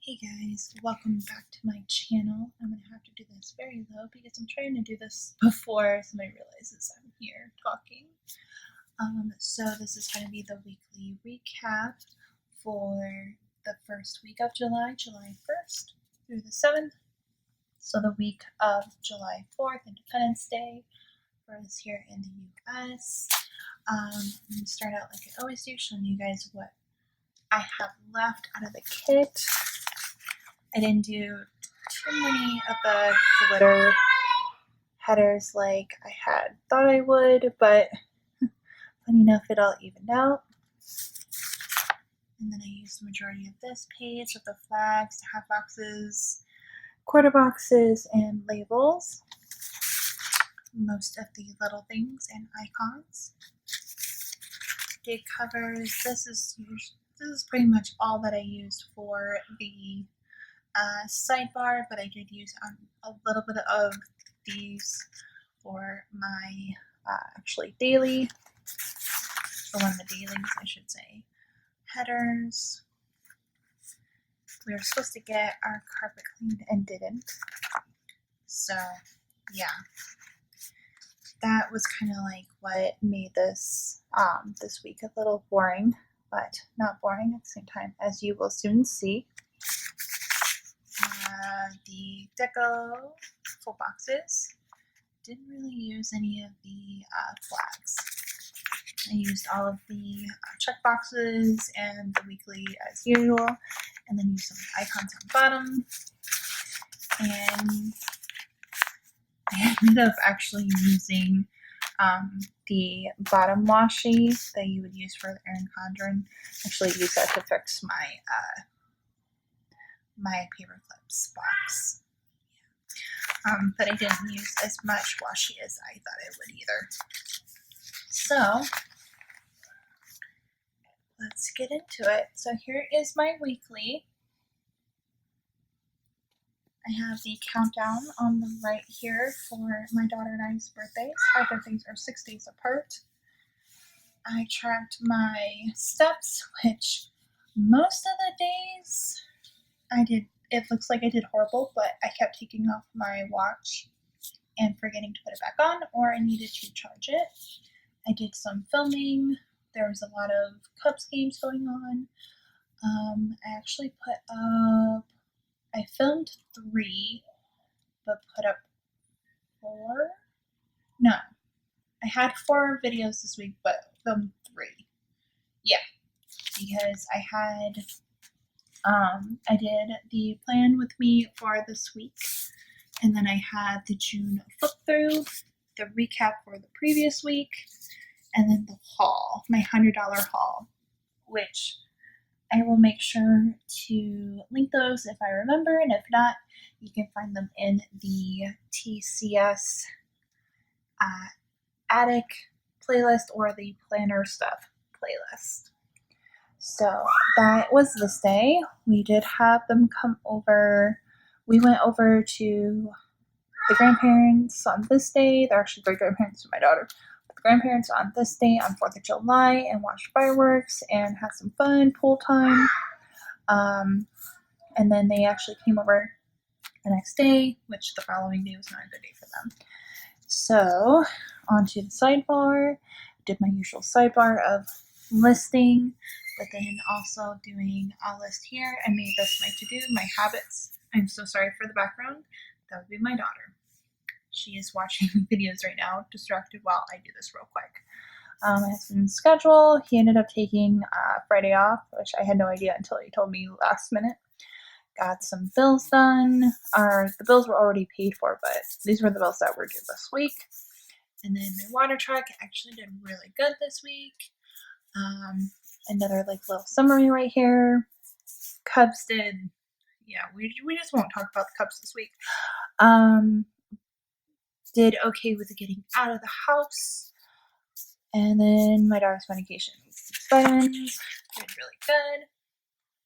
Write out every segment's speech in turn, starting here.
Hey guys, welcome back to my channel. I'm going to have to do this very low because I'm trying to do this before somebody realizes I'm here talking. So this is going to be the weekly recap for the first week of July, July 1st through the 7th. So the week of July 4th, Independence Day, for us here in the US. I'm going to start out like I always do, showing you guys what I have left out of the kit. I didn't do too many of the glitter headers like I had thought I would, but funny enough, it all evened out. And then I used the majority of this page with the flags, half boxes, quarter boxes, and labels. Most of the little things and icons. Did covers. This is pretty much all that I used for the sidebar, but I did use a little bit of these for my actually daily, for one of the dailies I should say, headers. We were supposed to get our carpet cleaned and didn't, so yeah, that was kind of like what made this this week a little boring, but not boring at the same time, as you will soon see. The deco full boxes. Didn't really use any of the flags. I used all of the check boxes and the weekly as usual, and then used some icons on the bottom. And I ended up actually using the bottom washi that you would use for the Erin Condren. Actually use that to fix my my paper clips box. But I didn't use as much washi as I thought I would either. So let's get into it. So here is my weekly. I have the countdown on the right here for my daughter and I's birthdays. Our birthdays are 6 days apart. I tracked my steps, which most of the days I did. It looks like I did horrible, but I kept taking off my watch and forgetting to put it back on, or I needed to charge it. I did some filming. There was a lot of Cubs games going on. I actually put up, I filmed 3, but put up 4? No, I had 4 videos this week, but filmed 3. Yeah, because I had, I did the plan with me for this week, and then I had the June flip through, the recap for the previous week, and then the haul, my $100 haul, which I will make sure to link those if I remember, and if not, you can find them in the TCS attic playlist or the planner stuff playlist. So that was this day. We did have them come over. We went over to the grandparents on this day. They're actually great grandparents to my daughter. The grandparents on this day on 4th of July and watched fireworks and had some fun, pool time. And then they actually came over the next day, which the following day was not a good day for them. So onto the sidebar. Did my usual sidebar of listing, but then also doing a list here. I made this my to-do, my habits. I'm so sorry for the background. That would be my daughter. She is watching videos right now, distracted while I do this real quick. My husband's schedule, he ended up taking Friday off, which I had no idea until he told me last minute. Got some bills done. The bills were already paid for, but these were the bills that were due this week. And then my water truck actually did really good this week. Another like little summary right here. Cubs did, yeah, we just won't talk about the Cubs this week. Did okay with getting out of the house. And then my daughter's medication buttons did really good.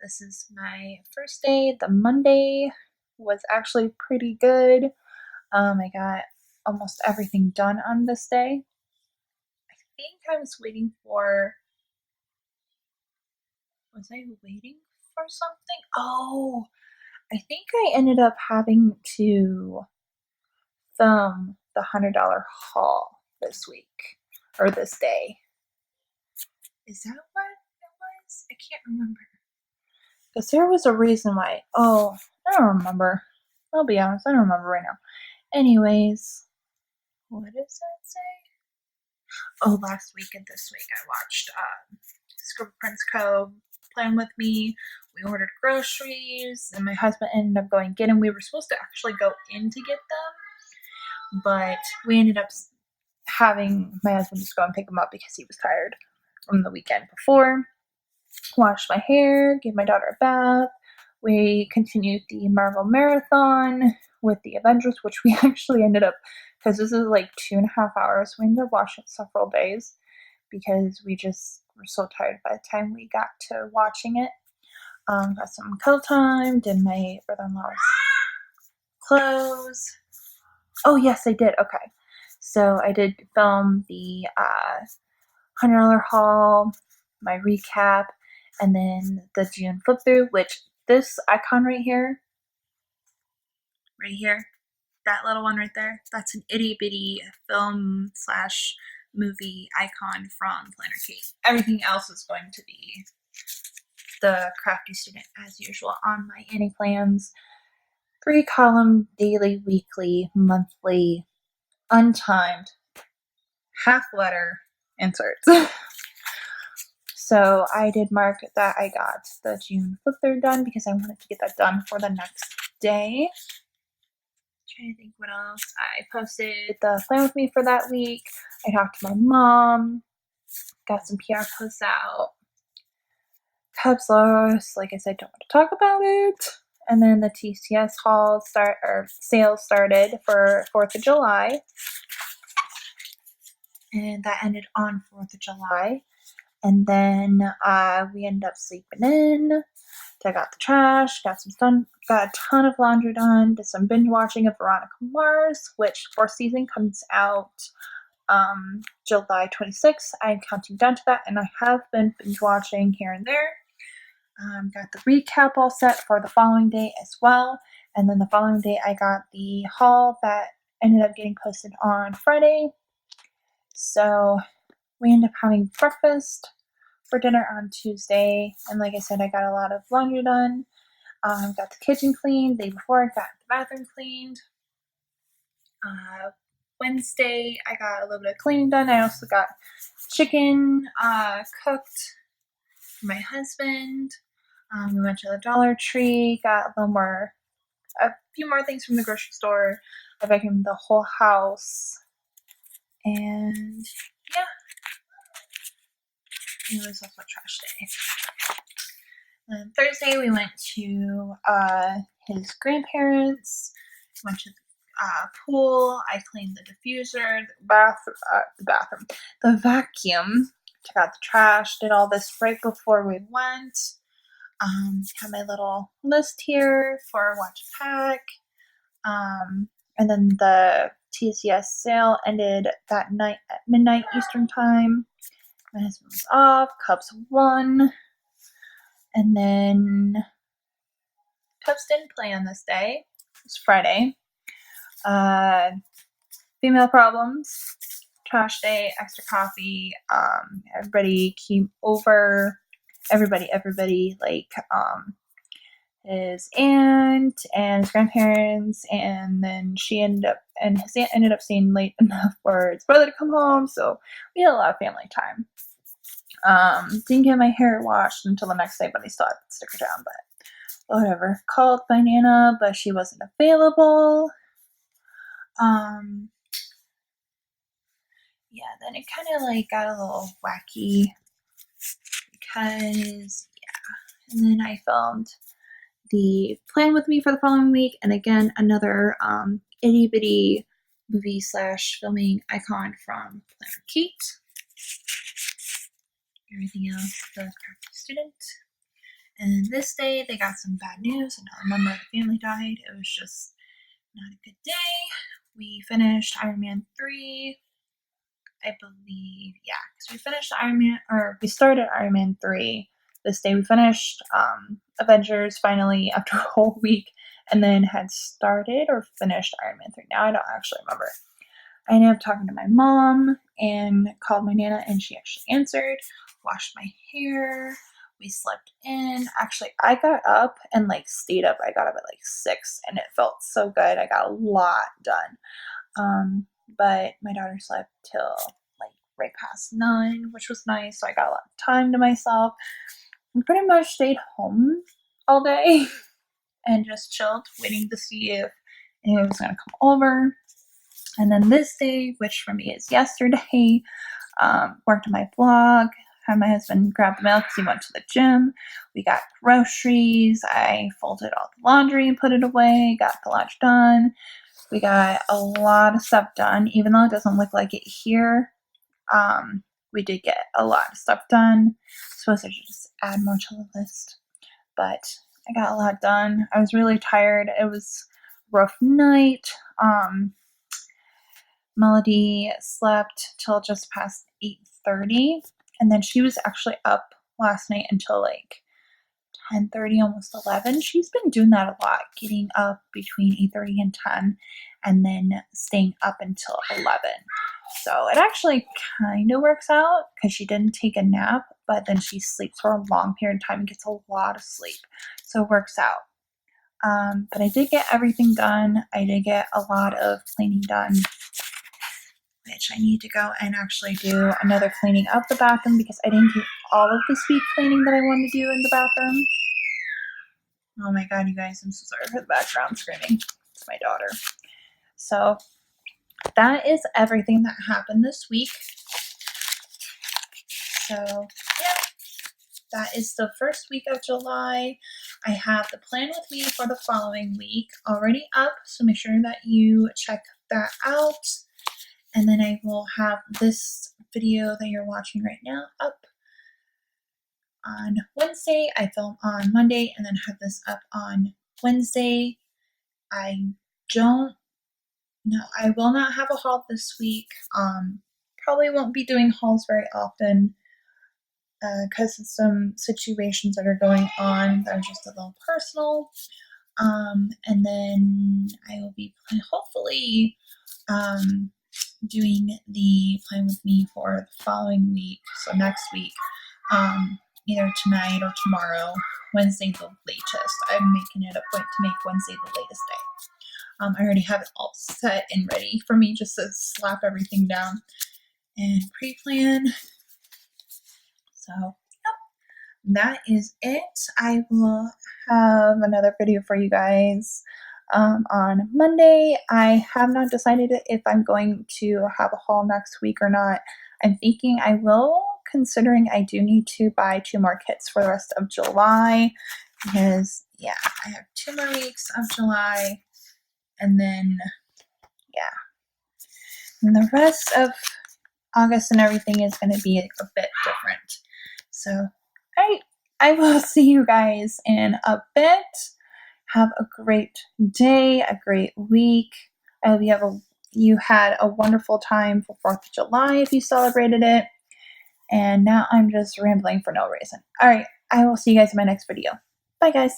This is my first day. The Monday was actually pretty good. I got almost everything done on this day. I think I was waiting for, was I waiting for something? Oh, I think I ended up having to film the $100 haul this week, or this day. Is that what it was? I can't remember. Because there was a reason why. Oh, I don't remember. I'll be honest, I don't remember right now. Anyways, what does that say? Oh, last week and this week I watched Scribble Prince Co. Plan with me. We ordered groceries, and my husband ended up going get them. We were supposed to actually go in to get them, but we ended up having my husband just go and pick them up because he was tired from the weekend before. Washed my hair, gave my daughter a bath. We continued the Marvel Marathon with the Avengers, which we actually ended up, because this is like 2.5 hours, we ended up watching several days because we just were so tired by the time we got to watching it. Got some cuddle time, did my brother-in-law's clothes. Oh, yes, I did. Okay. So I did film the $100 haul, my recap, and then the June flip through, which this icon right here, that little one right there, that's an itty bitty film / movie icon from Planner Kate. Everything else is going to be the Crafty Student as usual on my Annie Plans. 3-column, daily, weekly, monthly, untimed, half letter inserts. So I did mark that I got the June flip through done because I wanted to get that done for the next day. Trying to think what else. I posted the plan with me for that week. I talked to my mom, got some PR posts out. Cubs lost, like I said, don't want to talk about it. And then the TCS haul sale started for 4th of July. And that ended on 4th of July. And then we ended up sleeping in. I got the trash, got a ton of laundry done, did some binge watching of Veronica Mars, which 4th season comes out July 26th. I'm counting down to that, and I have been binge watching here and there. Got the recap all set for the following day as well. And then the following day, I got the haul that ended up getting posted on Friday. So we ended up having breakfast for dinner on Tuesday. And like I said, I got a lot of laundry done. Got the kitchen cleaned. The day before, I got the bathroom cleaned. Wednesday, I got a little bit of cleaning done. I also got chicken cooked for my husband. We went to the Dollar Tree, got a few more things from the grocery store. I vacuumed the whole house. And yeah, it was also a trash day. And Thursday, we went to his grandparents. We went to the pool. I cleaned the diffuser, the vacuum, took out the trash, did all this right before we went. Have my little list here for what to pack. And then the TCS sale ended that night at midnight Eastern time. My husband was off. Cubs won. And then Cubs didn't play on this day. It was Friday. Female problems. Trash day. Extra coffee. Everybody came over. Everybody, like, his aunt and his grandparents, and then his aunt ended up staying late enough for his brother to come home, so we had a lot of family time. Didn't get my hair washed until the next day, but I still had to stick her down, but whatever. Called by Nana, but she wasn't available. Yeah, then it kind of like got a little wacky because, yeah, and then I filmed the plan with me for the following week, and again another itty bitty movie / filming icon from Planner Kate. Everything else, the Crafty Student. And this day they got some bad news. Another member of the family died. It was just not a good day. We finished Iron Man 3, I believe. Yeah, because we finished we started Iron Man 3 this day we finished Avengers finally after a whole week, and then had started or finished Iron Man 3. Now I don't actually remember. I ended up talking to my mom and called my Nana, and she actually answered, washed my hair, we slept in. Actually, I got up and like stayed up. I got up at like 6 and it felt so good. I got a lot done. But my daughter slept till like right past 9, which was nice. So I got a lot of time to myself. I pretty much stayed home all day and just chilled, waiting to see if anyone was going to come over. And then this day, which for me is yesterday, worked on my vlog, had my husband grab the mail because he went to the gym. We got groceries. I folded all the laundry and put it away, got the lunch done. We got a lot of stuff done, even though it doesn't look like it here. We did get a lot of stuff done. I suppose I should just add more to the list. But I got a lot done. I was really tired. It was a rough night. Melody slept till just past 8:30, and then she was actually up last night until like 10:30, almost 11. She's been doing that a lot, getting up between 8:30 and 10, and then staying up until 11. So it actually kind of works out because she didn't take a nap, but then she sleeps for a long period of time and gets a lot of sleep. So it works out. But I did get everything done. I did get a lot of cleaning done, which I need to go and actually do another cleaning of the bathroom because I didn't do all of the speed cleaning that I wanted to do in the bathroom. Oh my god, you guys, I'm so sorry for the background screaming. It's my daughter. So that is everything that happened this week. So yeah, that is the first week of July. I have the plan with me for the following week already up, so make sure that you check that out. And then I will have this video that you're watching right now up on Wednesday. I film on Monday and then have this up on Wednesday. I will not have a haul this week. Probably won't be doing hauls very often because of some situations that are going on that are just a little personal. And then I will be hopefully doing the plan with me for the following week, so next week, either tonight or tomorrow, Wednesday the latest. I'm making it a point to make Wednesday the latest day. I already have it all set and ready for me just to slap everything down and pre-plan. So, yep, that is it. I will have another video for you guys on Monday. I have not decided if I'm going to have a haul next week or not. I'm thinking I will, considering I do need to buy 2 more kits for the rest of July because, yeah, I have 2 more weeks of July, and then, yeah, and the rest of August and everything is going to be a bit different. So, I will see you guys in a bit. Have a great day, a great week. I hope you had a wonderful time for 4th of July if you celebrated it. And now I'm just rambling for no reason. All right, I will see you guys in my next video. Bye, guys.